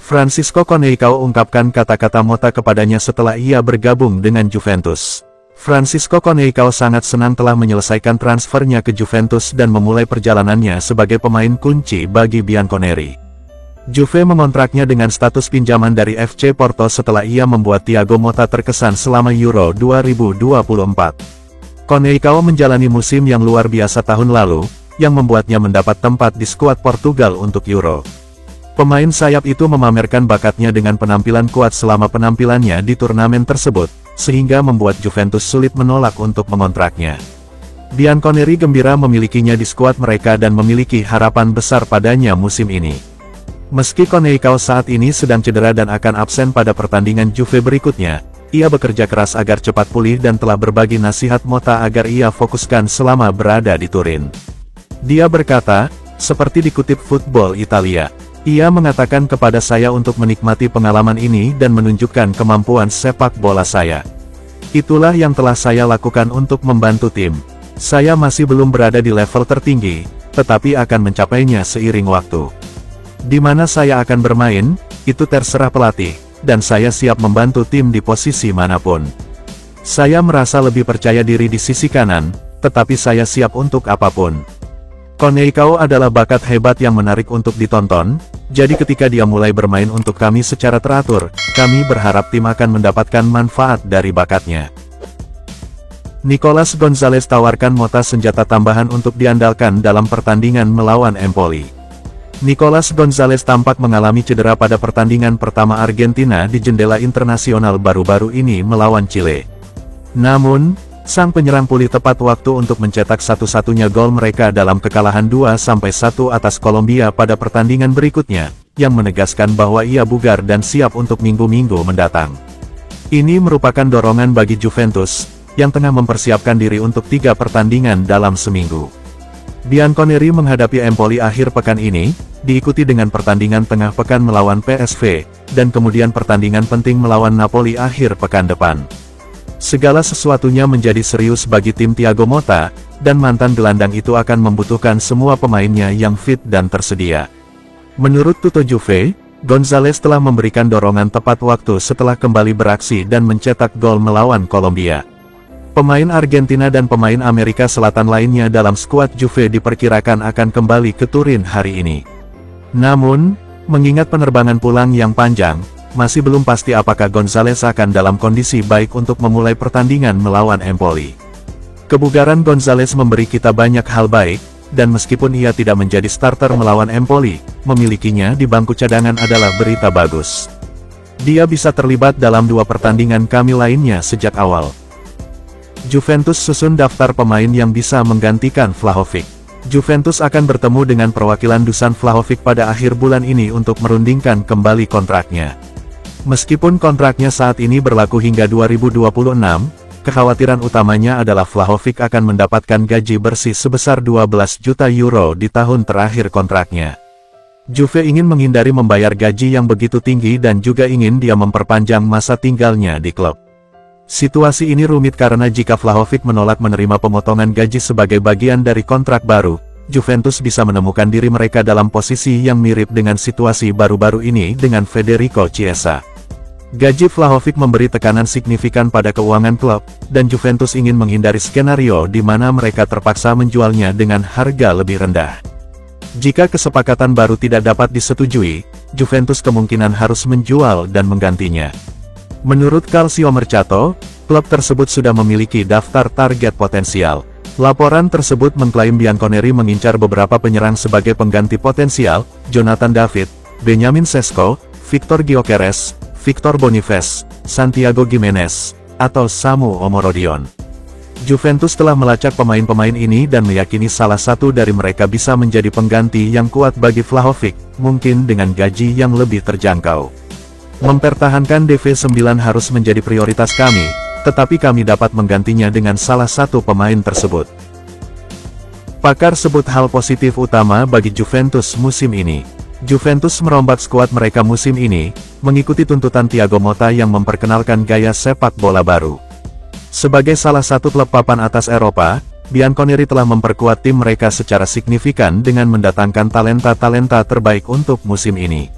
Francisco Conceicao ungkapkan kata-kata Motta kepadanya setelah ia bergabung dengan Juventus. Francisco Conceicao sangat senang telah menyelesaikan transfernya ke Juventus dan memulai perjalanannya sebagai pemain kunci bagi Bianconeri. Juve mengontraknya dengan status pinjaman dari FC Porto setelah ia membuat Thiago Motta terkesan selama Euro 2024. Conceicao menjalani musim yang luar biasa tahun lalu, yang membuatnya mendapat tempat di skuad Portugal untuk Euro. Pemain sayap itu memamerkan bakatnya dengan penampilan kuat selama penampilannya di turnamen tersebut, sehingga membuat Juventus sulit menolak untuk mengontraknya. Bianconeri gembira memilikinya di skuad mereka dan memiliki harapan besar padanya musim ini. Meski Conceicao saat ini sedang cedera dan akan absen pada pertandingan Juve berikutnya, ia bekerja keras agar cepat pulih dan telah berbagi nasihat Motta agar ia fokuskan selama berada di Turin. Dia berkata, seperti dikutip Football Italia, ia mengatakan kepada saya untuk menikmati pengalaman ini dan menunjukkan kemampuan sepak bola saya. Itulah yang telah saya lakukan untuk membantu tim. Saya masih belum berada di level tertinggi, tetapi akan mencapainya seiring waktu. Di mana saya akan bermain, itu terserah pelatih, dan saya siap membantu tim di posisi manapun. Saya merasa lebih percaya diri di sisi kanan, tetapi saya siap untuk apapun. Conceicao adalah bakat hebat yang menarik untuk ditonton, jadi ketika dia mulai bermain untuk kami secara teratur, kami berharap tim akan mendapatkan manfaat dari bakatnya. Nicolas Gonzalez tawarkan Motta senjata tambahan untuk diandalkan dalam pertandingan melawan Empoli. Nicolas Gonzalez tampak mengalami cedera pada pertandingan pertama Argentina di jendela internasional baru-baru ini melawan Chile. Namun, sang penyerang pulih tepat waktu untuk mencetak satu-satunya gol mereka dalam kekalahan 2-1 atas Kolombia pada pertandingan berikutnya, yang menegaskan bahwa ia bugar dan siap untuk minggu-minggu mendatang. Ini merupakan dorongan bagi Juventus, yang tengah mempersiapkan diri untuk 3 pertandingan dalam seminggu. Bianconeri menghadapi Empoli akhir pekan ini, diikuti dengan pertandingan tengah pekan melawan PSV, dan kemudian pertandingan penting melawan Napoli akhir pekan depan. Segala sesuatunya menjadi serius bagi tim Thiago Motta, dan mantan gelandang itu akan membutuhkan semua pemainnya yang fit dan tersedia. Menurut Tutto Juve, Gonzalez telah memberikan dorongan tepat waktu setelah kembali beraksi dan mencetak gol melawan Kolombia. Pemain Argentina dan pemain Amerika Selatan lainnya dalam skuad Juve diperkirakan akan kembali ke Turin hari ini. Namun, mengingat penerbangan pulang yang panjang, masih belum pasti apakah Gonzalez akan dalam kondisi baik untuk memulai pertandingan melawan Empoli. Kebugaran Gonzalez memberi kita banyak hal baik, dan meskipun ia tidak menjadi starter melawan Empoli, memilikinya di bangku cadangan adalah berita bagus. Dia bisa terlibat dalam 2 pertandingan kami lainnya sejak awal. Juventus susun daftar pemain yang bisa menggantikan Vlahovic. Juventus akan bertemu dengan perwakilan Dusan Vlahovic pada akhir bulan ini untuk merundingkan kembali kontraknya. Meskipun kontraknya saat ini berlaku hingga 2026, kekhawatiran utamanya adalah Vlahovic akan mendapatkan gaji bersih sebesar 12 juta euro di tahun terakhir kontraknya. Juve ingin menghindari membayar gaji yang begitu tinggi dan juga ingin dia memperpanjang masa tinggalnya di klub. Situasi ini rumit karena jika Vlahovic menolak menerima pemotongan gaji sebagai bagian dari kontrak baru, Juventus bisa menemukan diri mereka dalam posisi yang mirip dengan situasi baru-baru ini dengan Federico Chiesa. Gaji Vlahovic memberi tekanan signifikan pada keuangan klub, dan Juventus ingin menghindari skenario di mana mereka terpaksa menjualnya dengan harga lebih rendah. Jika kesepakatan baru tidak dapat disetujui, Juventus kemungkinan harus menjual dan menggantinya. Menurut Calcio Mercato, klub tersebut sudah memiliki daftar target potensial. Laporan tersebut mengklaim Bianconeri mengincar beberapa penyerang sebagai pengganti potensial: Jonathan David, Benjamin Sesko, Victor Gyökeres, Victor Boniface, Santiago Gimenez, atau Samu Omorodion. Juventus telah melacak pemain-pemain ini dan meyakini salah satu dari mereka bisa menjadi pengganti yang kuat bagi Vlahovic, mungkin dengan gaji yang lebih terjangkau. Mempertahankan DV9 harus menjadi prioritas kami, tetapi kami dapat menggantinya dengan salah satu pemain tersebut. Pakar sebut hal positif utama bagi Juventus musim ini. Juventus merombak skuad mereka musim ini, mengikuti tuntutan Thiago Motta yang memperkenalkan gaya sepak bola baru. Sebagai salah satu klub papan atas Eropa, Bianconeri telah memperkuat tim mereka secara signifikan dengan mendatangkan talenta-talenta terbaik untuk musim ini.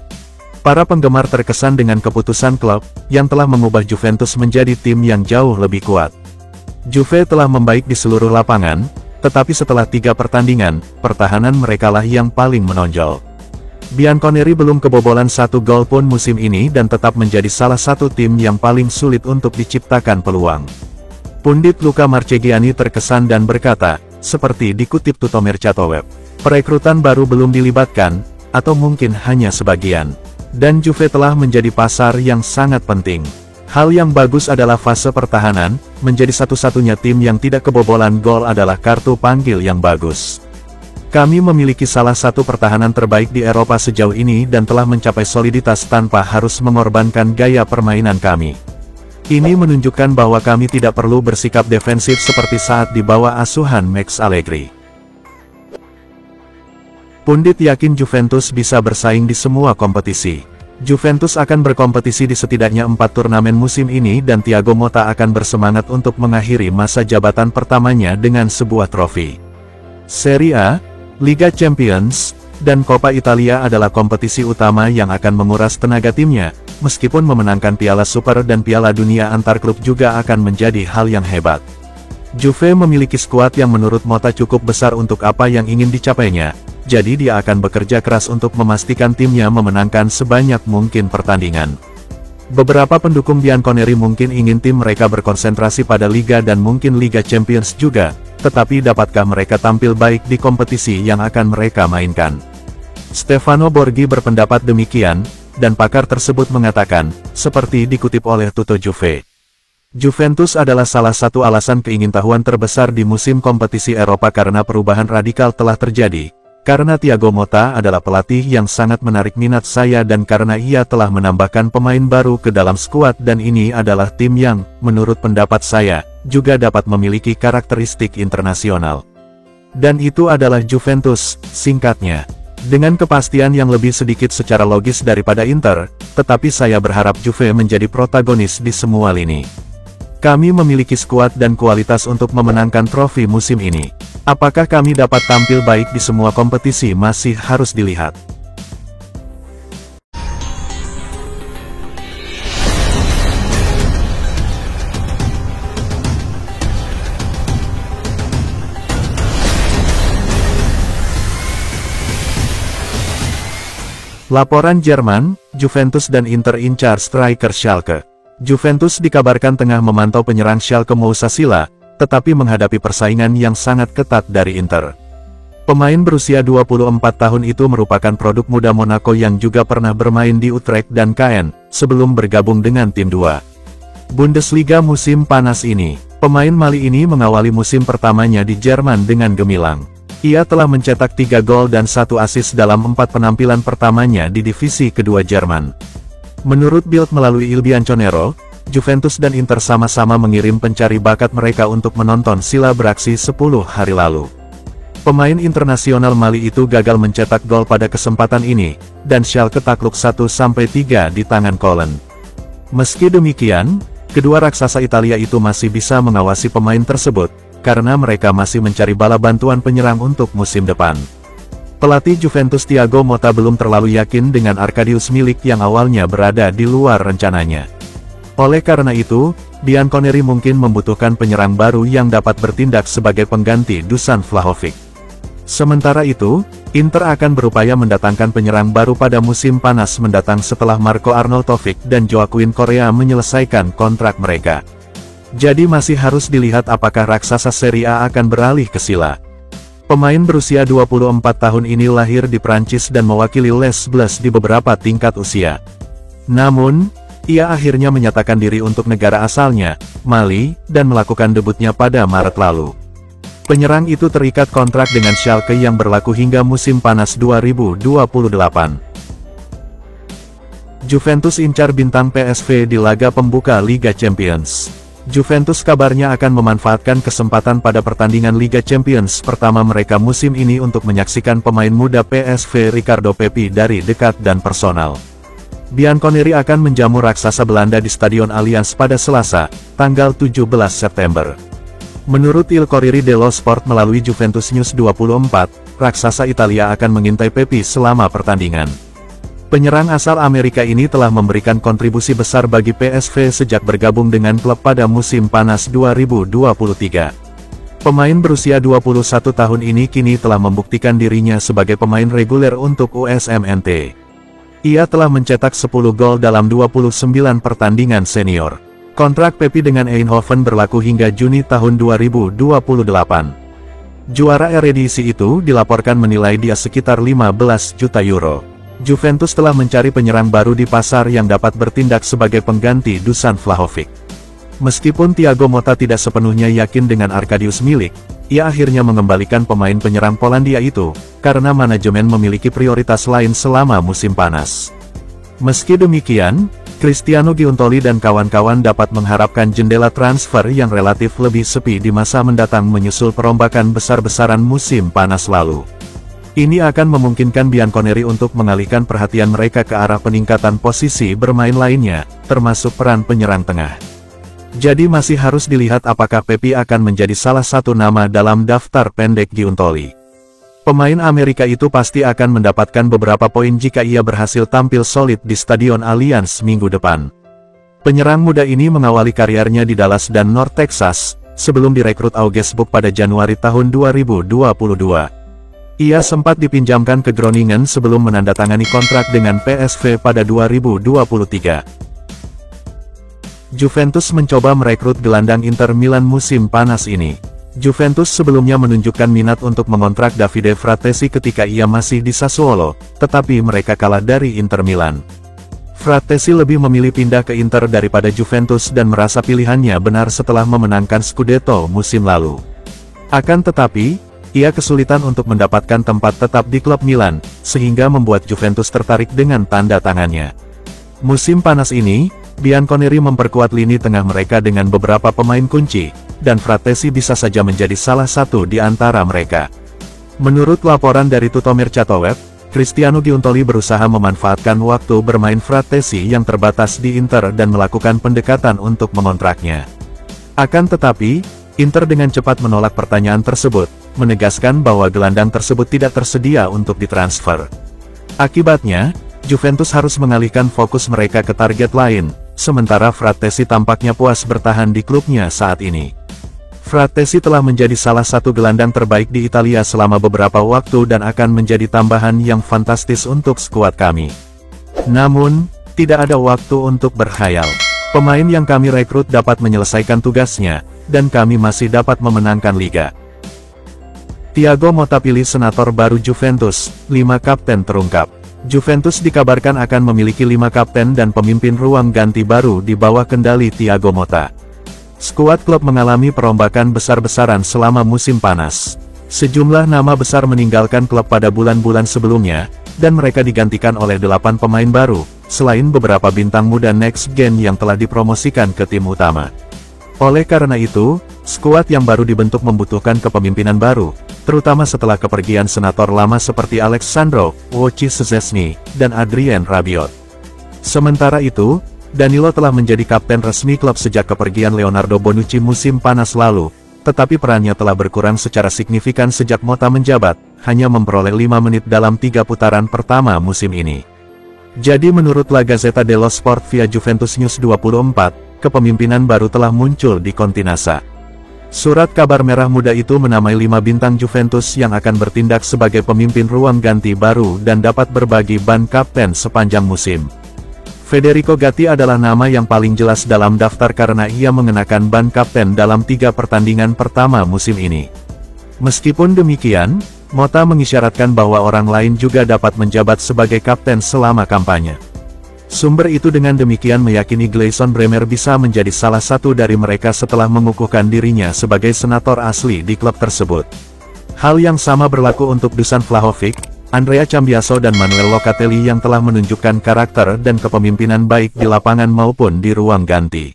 Para penggemar terkesan dengan keputusan klub, yang telah mengubah Juventus menjadi tim yang jauh lebih kuat. Juve telah membaik di seluruh lapangan, tetapi setelah 3 pertandingan, pertahanan merekalah yang paling menonjol. Bianconeri belum kebobolan 1 gol pun musim ini dan tetap menjadi salah satu tim yang paling sulit untuk diciptakan peluang. Pundit Luca Marchegiani terkesan dan berkata, seperti dikutip Tuttomercato Web, perekrutan baru belum dilibatkan, atau mungkin hanya sebagian. Dan Juve telah menjadi pasar yang sangat penting. Hal yang bagus adalah fase pertahanan, menjadi satu-satunya tim yang tidak kebobolan gol adalah kartu panggil yang bagus. Kami memiliki salah satu pertahanan terbaik di Eropa sejauh ini dan telah mencapai soliditas tanpa harus mengorbankan gaya permainan kami. Ini menunjukkan bahwa kami tidak perlu bersikap defensif seperti saat di bawah asuhan Max Allegri. Pundit yakin Juventus bisa bersaing di semua kompetisi. Juventus akan berkompetisi di setidaknya 4 turnamen musim ini dan Thiago Motta akan bersemangat untuk mengakhiri masa jabatan pertamanya dengan sebuah trofi. Serie A, Liga Champions, dan Coppa Italia adalah kompetisi utama yang akan menguras tenaga timnya, meskipun memenangkan Piala Super dan Piala Dunia antar klub juga akan menjadi hal yang hebat. Juve memiliki skuad yang menurut Motta cukup besar untuk apa yang ingin dicapainya, jadi dia akan bekerja keras untuk memastikan timnya memenangkan sebanyak mungkin pertandingan. Beberapa pendukung Bianconeri mungkin ingin tim mereka berkonsentrasi pada Liga dan mungkin Liga Champions juga, tetapi dapatkah mereka tampil baik di kompetisi yang akan mereka mainkan? Stefano Borghi berpendapat demikian, dan pakar tersebut mengatakan, seperti dikutip oleh Tutto Juve. Juventus adalah salah satu alasan keingintahuan terbesar di musim kompetisi Eropa karena perubahan radikal telah terjadi. Karena Thiago Motta adalah pelatih yang sangat menarik minat saya dan karena ia telah menambahkan pemain baru ke dalam skuad dan ini adalah tim yang, menurut pendapat saya, juga dapat memiliki karakteristik internasional. Dan itu adalah Juventus, singkatnya. Dengan kepastian yang lebih sedikit secara logis daripada Inter, tetapi saya berharap Juve menjadi protagonis di semua lini. Kami memiliki skuad dan kualitas untuk memenangkan trofi musim ini. Apakah kami dapat tampil baik di semua kompetisi masih harus dilihat. Laporan Jerman, Juventus dan Inter incar striker Schalke. Juventus dikabarkan tengah memantau penyerang Schalke Moussa Sila, tetapi menghadapi persaingan yang sangat ketat dari Inter. Pemain berusia 24 tahun itu merupakan produk muda Monaco yang juga pernah bermain di Utrecht dan Caen, sebelum bergabung dengan tim 2 Bundesliga musim panas ini. Pemain Mali ini mengawali musim pertamanya di Jerman dengan gemilang. Ia telah mencetak 3 gol dan 1 assist dalam 4 penampilan pertamanya di divisi kedua Jerman. Menurut Bild melalui Il Bianconero, Juventus dan Inter sama-sama mengirim pencari bakat mereka untuk menonton Sila beraksi 10 hari lalu. Pemain internasional Mali itu gagal mencetak gol pada kesempatan ini, dan Schalke takluk 1-3 di tangan Kolen. Meski demikian, kedua raksasa Italia itu masih bisa mengawasi pemain tersebut, karena mereka masih mencari bala bantuan penyerang untuk musim depan. Pelatih Juventus Thiago Motta belum terlalu yakin dengan Arkadiusz Milik yang awalnya berada di luar rencananya. Oleh karena itu, Bianconeri mungkin membutuhkan penyerang baru yang dapat bertindak sebagai pengganti Dusan Vlahovic. Sementara itu, Inter akan berupaya mendatangkan penyerang baru pada musim panas mendatang setelah Marko Arnautovic dan Joaquin Correa menyelesaikan kontrak mereka. Jadi masih harus dilihat apakah raksasa Serie A akan beralih ke Sila. Pemain berusia 24 tahun ini lahir di Prancis dan mewakili Les Bleus di beberapa tingkat usia. Namun, ia akhirnya menyatakan diri untuk negara asalnya, Mali, dan melakukan debutnya pada Maret lalu. Penyerang itu terikat kontrak dengan Schalke yang berlaku hingga musim panas 2028. Juventus incar bintang PSV di laga pembuka Liga Champions. Juventus kabarnya akan memanfaatkan kesempatan pada pertandingan Liga Champions pertama mereka musim ini untuk menyaksikan pemain muda PSV Ricardo Pepi dari dekat dan personal. Bianconeri akan menjamu raksasa Belanda di Stadion Allianz pada Selasa, tanggal 17 September. Menurut Il Corriere dello Sport melalui Juventus News 24, raksasa Italia akan mengintai Pepi selama pertandingan. Penyerang asal Amerika ini telah memberikan kontribusi besar bagi PSV sejak bergabung dengan klub pada musim panas 2023. Pemain berusia 21 tahun ini kini telah membuktikan dirinya sebagai pemain reguler untuk USM NT. Ia telah mencetak 10 gol dalam 29 pertandingan senior. Kontrak Pepi dengan Eindhoven berlaku hingga Juni tahun 2028. Juara Eredivisie itu dilaporkan menilai dia sekitar 15 juta euro. Juventus telah mencari penyerang baru di pasar yang dapat bertindak sebagai pengganti Dusan Vlahovic. Meskipun Thiago Motta tidak sepenuhnya yakin dengan Arkadiusz Milik, ia akhirnya mengembalikan pemain penyerang Polandia itu, karena manajemen memiliki prioritas lain selama musim panas. Meski demikian, Cristiano Giuntoli dan kawan-kawan dapat mengharapkan jendela transfer yang relatif lebih sepi di masa mendatang menyusul perombakan besar-besaran musim panas lalu. Ini akan memungkinkan Bianconeri untuk mengalihkan perhatian mereka ke arah peningkatan posisi bermain lainnya, termasuk peran penyerang tengah. Jadi masih harus dilihat apakah Pepi akan menjadi salah satu nama dalam daftar pendek Giuntoli. Pemain Amerika itu pasti akan mendapatkan beberapa poin jika ia berhasil tampil solid di Stadion Allianz minggu depan. Penyerang muda ini mengawali karirnya di Dallas dan North Texas, sebelum direkrut Augsburg pada Januari tahun 2022. Ia sempat dipinjamkan ke Groningen sebelum menandatangani kontrak dengan PSV pada 2023. Juventus mencoba merekrut gelandang Inter Milan musim panas ini. Juventus sebelumnya menunjukkan minat untuk mengontrak Davide Frattesi ketika ia masih di Sassuolo, tetapi mereka kalah dari Inter Milan. Frattesi lebih memilih pindah ke Inter daripada Juventus dan merasa pilihannya benar setelah memenangkan Scudetto musim lalu. Akan tetapi, ia kesulitan untuk mendapatkan tempat tetap di klub Milan, sehingga membuat Juventus tertarik dengan tanda tangannya. Musim panas ini, Bianconeri memperkuat lini tengah mereka dengan beberapa pemain kunci, dan Frattesi bisa saja menjadi salah satu di antara mereka. Menurut laporan dari Tutomir Chatoweb, Cristiano Giuntoli berusaha memanfaatkan waktu bermain Frattesi yang terbatas di Inter dan melakukan pendekatan untuk mengontraknya. Akan tetapi, Inter dengan cepat menolak pertanyaan tersebut, menegaskan bahwa gelandang tersebut tidak tersedia untuk ditransfer. Akibatnya, Juventus harus mengalihkan fokus mereka ke target lain, sementara Frattesi tampaknya puas bertahan di klubnya saat ini. Frattesi telah menjadi salah satu gelandang terbaik di Italia selama beberapa waktu dan akan menjadi tambahan yang fantastis untuk skuad kami. Namun, tidak ada waktu untuk berkhayal. Pemain yang kami rekrut dapat menyelesaikan tugasnya, dan kami masih dapat memenangkan liga. Thiago Motta pilih senator baru Juventus, 5 kapten terungkap. Juventus dikabarkan akan memiliki 5 kapten dan pemimpin ruang ganti baru di bawah kendali Thiago Motta. Skuad klub mengalami perombakan besar-besaran selama musim panas. Sejumlah nama besar meninggalkan klub pada bulan-bulan sebelumnya, dan mereka digantikan oleh 8 pemain baru, selain beberapa bintang muda next gen yang telah dipromosikan ke tim utama. Oleh karena itu, skuad yang baru dibentuk membutuhkan kepemimpinan baru, terutama setelah kepergian senator lama seperti Alexandro Wojciech Szczesny dan Adrien Rabiot. Sementara itu, Danilo telah menjadi kapten resmi klub sejak kepergian Leonardo Bonucci musim panas lalu, tetapi perannya telah berkurang secara signifikan sejak Motta menjabat, hanya memperoleh 5 menit dalam 3 putaran pertama musim ini. Jadi menurut La Gazzetta dello Sport via Juventus News 24, kepemimpinan baru telah muncul di Continassa. Surat kabar merah muda itu menamai 5 bintang Juventus yang akan bertindak sebagai pemimpin ruang ganti baru dan dapat berbagi ban kapten sepanjang musim. Federico Gatti adalah nama yang paling jelas dalam daftar karena ia mengenakan ban kapten dalam 3 pertandingan pertama musim ini. Meskipun demikian, Motta mengisyaratkan bahwa orang lain juga dapat menjabat sebagai kapten selama kampanye. Sumber itu dengan demikian meyakini Gleison Bremer bisa menjadi salah satu dari mereka setelah mengukuhkan dirinya sebagai senator asli di klub tersebut. Hal yang sama berlaku untuk Dusan Vlahovic, Andrea Cambiaso dan Manuel Locatelli yang telah menunjukkan karakter dan kepemimpinan baik di lapangan maupun di ruang ganti.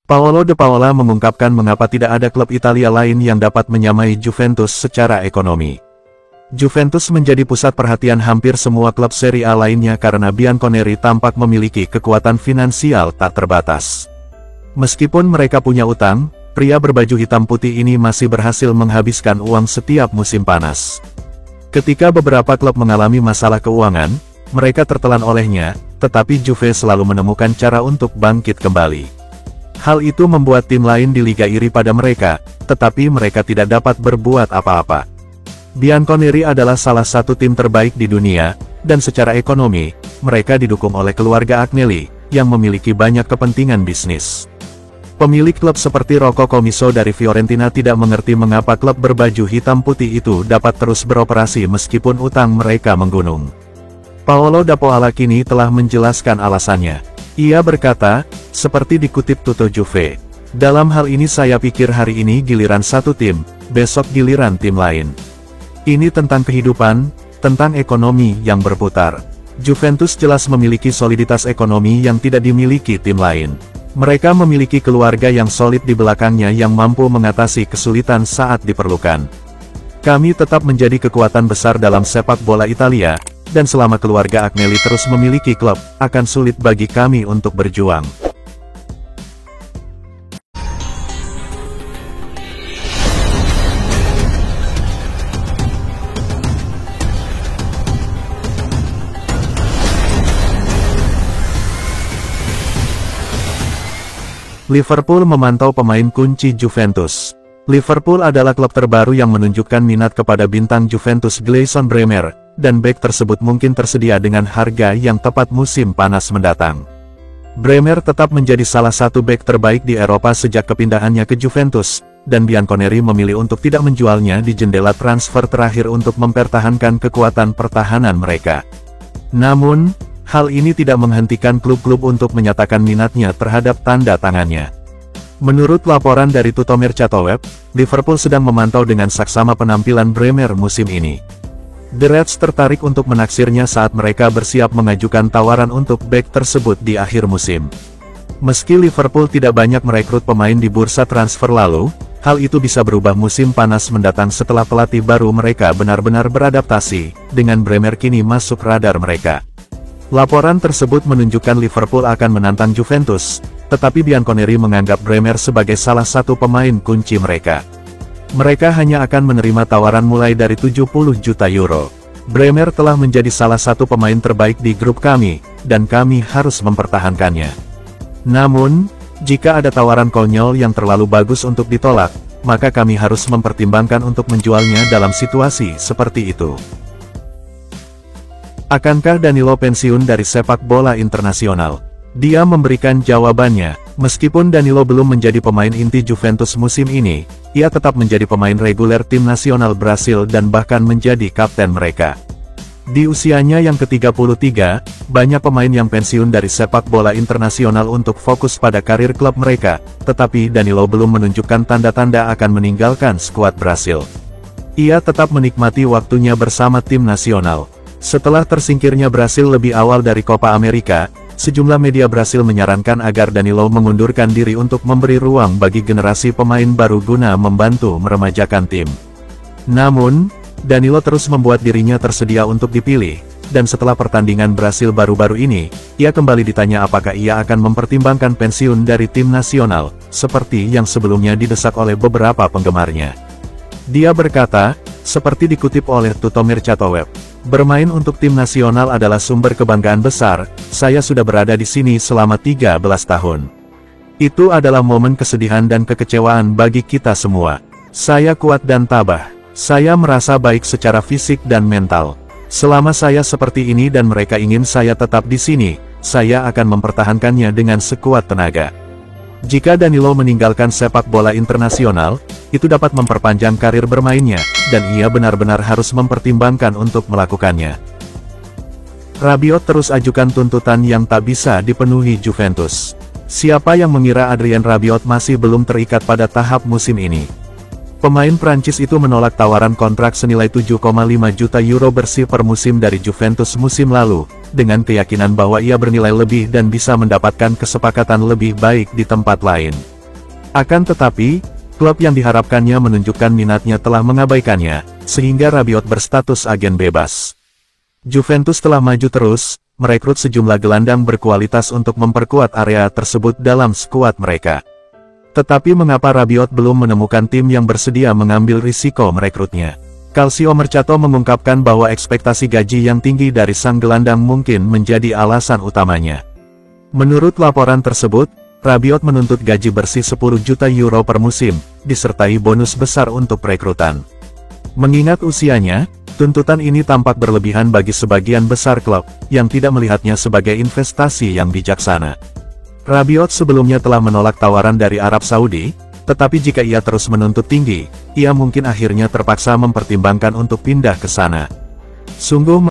Paolo De Paola mengungkapkan mengapa tidak ada klub Italia lain yang dapat menyamai Juventus secara ekonomi. Juventus menjadi pusat perhatian hampir semua klub Serie A lainnya karena Bianconeri tampak memiliki kekuatan finansial tak terbatas. Meskipun mereka punya utang, pria berbaju hitam putih ini masih berhasil menghabiskan uang setiap musim panas. Ketika beberapa klub mengalami masalah keuangan, Mereka tertelan olehnya, tetapi Juve selalu menemukan cara untuk bangkit kembali. Hal itu membuat tim lain di Liga iri pada mereka, tetapi mereka tidak dapat berbuat apa-apa. Bianconeri adalah salah satu tim terbaik di dunia, dan secara ekonomi, mereka didukung oleh keluarga Agnelli, yang memiliki banyak kepentingan bisnis. Pemilik klub seperti Rocco Commisso dari Fiorentina tidak mengerti mengapa klub berbaju hitam putih itu dapat terus beroperasi meskipun utang mereka menggunung. Paolo Dapoala kini telah menjelaskan alasannya. Ia berkata, seperti dikutip Tutto Juve, "Dalam hal ini saya pikir hari ini giliran satu tim, besok giliran tim lain. Ini tentang kehidupan, tentang ekonomi yang berputar. Juventus jelas memiliki soliditas ekonomi yang tidak dimiliki tim lain. Mereka memiliki keluarga yang solid di belakangnya yang mampu mengatasi kesulitan saat diperlukan. Kami tetap menjadi kekuatan besar dalam sepak bola Italia, dan selama keluarga Agnelli terus memiliki klub, akan sulit bagi kami untuk berjuang." Liverpool memantau pemain kunci Juventus. Liverpool adalah klub terbaru yang menunjukkan minat kepada bintang Juventus Gleison Bremer, dan bek tersebut mungkin tersedia dengan harga yang tepat musim panas mendatang. Bremer tetap menjadi salah satu bek terbaik di Eropa sejak kepindahannya ke Juventus, dan Bianconeri memilih untuk tidak menjualnya di jendela transfer terakhir untuk mempertahankan kekuatan pertahanan mereka. Namun, hal ini tidak menghentikan klub-klub untuk menyatakan minatnya terhadap tanda tangannya. Menurut laporan dari Tutto Mercato Web, Liverpool sedang memantau dengan saksama penampilan Bremer musim ini. The Reds tertarik untuk menaksirnya saat mereka bersiap mengajukan tawaran untuk bek tersebut di akhir musim. Meski Liverpool tidak banyak merekrut pemain di bursa transfer lalu, hal itu bisa berubah musim panas mendatang setelah pelatih baru mereka benar-benar beradaptasi, dengan Bremer kini masuk radar mereka. Laporan tersebut menunjukkan Liverpool akan menantang Juventus, tetapi Bianconeri menganggap Bremer sebagai salah satu pemain kunci mereka. Mereka hanya akan menerima tawaran mulai dari 70 juta euro. Bremer telah menjadi salah satu pemain terbaik di grup kami, dan kami harus mempertahankannya. Namun, jika ada tawaran konyol yang terlalu bagus untuk ditolak, maka kami harus mempertimbangkan untuk menjualnya dalam situasi seperti itu. Akankah Danilo pensiun dari sepak bola internasional? Dia memberikan jawabannya, meskipun Danilo belum menjadi pemain inti Juventus musim ini, ia tetap menjadi pemain reguler tim nasional Brasil dan bahkan menjadi kapten mereka. Di usianya yang ke-33, banyak pemain yang pensiun dari sepak bola internasional untuk fokus pada karir klub mereka, tetapi Danilo belum menunjukkan tanda-tanda akan meninggalkan skuad Brasil. Ia tetap menikmati waktunya bersama tim nasional. Setelah tersingkirnya Brasil lebih awal dari Copa America, sejumlah media Brasil menyarankan agar Danilo mengundurkan diri untuk memberi ruang bagi generasi pemain baru guna membantu meremajakan tim. Namun, Danilo terus membuat dirinya tersedia untuk dipilih, dan setelah pertandingan Brasil baru-baru ini, ia kembali ditanya apakah ia akan mempertimbangkan pensiun dari tim nasional, seperti yang sebelumnya didesak oleh beberapa penggemarnya. Dia berkata, seperti dikutip oleh Tutto Mercato Web, "Bermain untuk tim nasional adalah sumber kebanggaan besar, saya sudah berada di sini selama 13 tahun. Itu adalah momen kesedihan dan kekecewaan bagi kita semua. Saya kuat dan tabah. Saya merasa baik secara fisik dan mental. Selama saya seperti ini dan mereka ingin saya tetap di sini, saya akan mempertahankannya dengan sekuat tenaga." Jika Danilo meninggalkan sepak bola internasional, itu dapat memperpanjang karir bermainnya, dan ia benar-benar harus mempertimbangkan untuk melakukannya. Rabiot terus ajukan tuntutan yang tak bisa dipenuhi Juventus. Siapa yang mengira Adrien Rabiot masih belum terikat pada tahap musim ini? Pemain Prancis itu menolak tawaran kontrak senilai 7,5 juta euro bersih per musim dari Juventus musim lalu, dengan keyakinan bahwa ia bernilai lebih dan bisa mendapatkan kesepakatan lebih baik di tempat lain. Akan tetapi, klub yang diharapkannya menunjukkan minatnya telah mengabaikannya, sehingga Rabiot berstatus agen bebas. Juventus telah maju terus, merekrut sejumlah gelandang berkualitas untuk memperkuat area tersebut dalam skuad mereka. Tetapi mengapa Rabiot belum menemukan tim yang bersedia mengambil risiko merekrutnya? Calcio Mercato mengungkapkan bahwa ekspektasi gaji yang tinggi dari sang gelandang mungkin menjadi alasan utamanya. Menurut laporan tersebut, Rabiot menuntut gaji bersih 10 juta euro per musim, disertai bonus besar untuk rekrutan. Mengingat usianya, tuntutan ini tampak berlebihan bagi sebagian besar klub, yang tidak melihatnya sebagai investasi yang bijaksana. Rabiot sebelumnya telah menolak tawaran dari Arab Saudi, tetapi jika ia terus menuntut tinggi, ia mungkin akhirnya terpaksa mempertimbangkan untuk pindah ke sana. Sungguh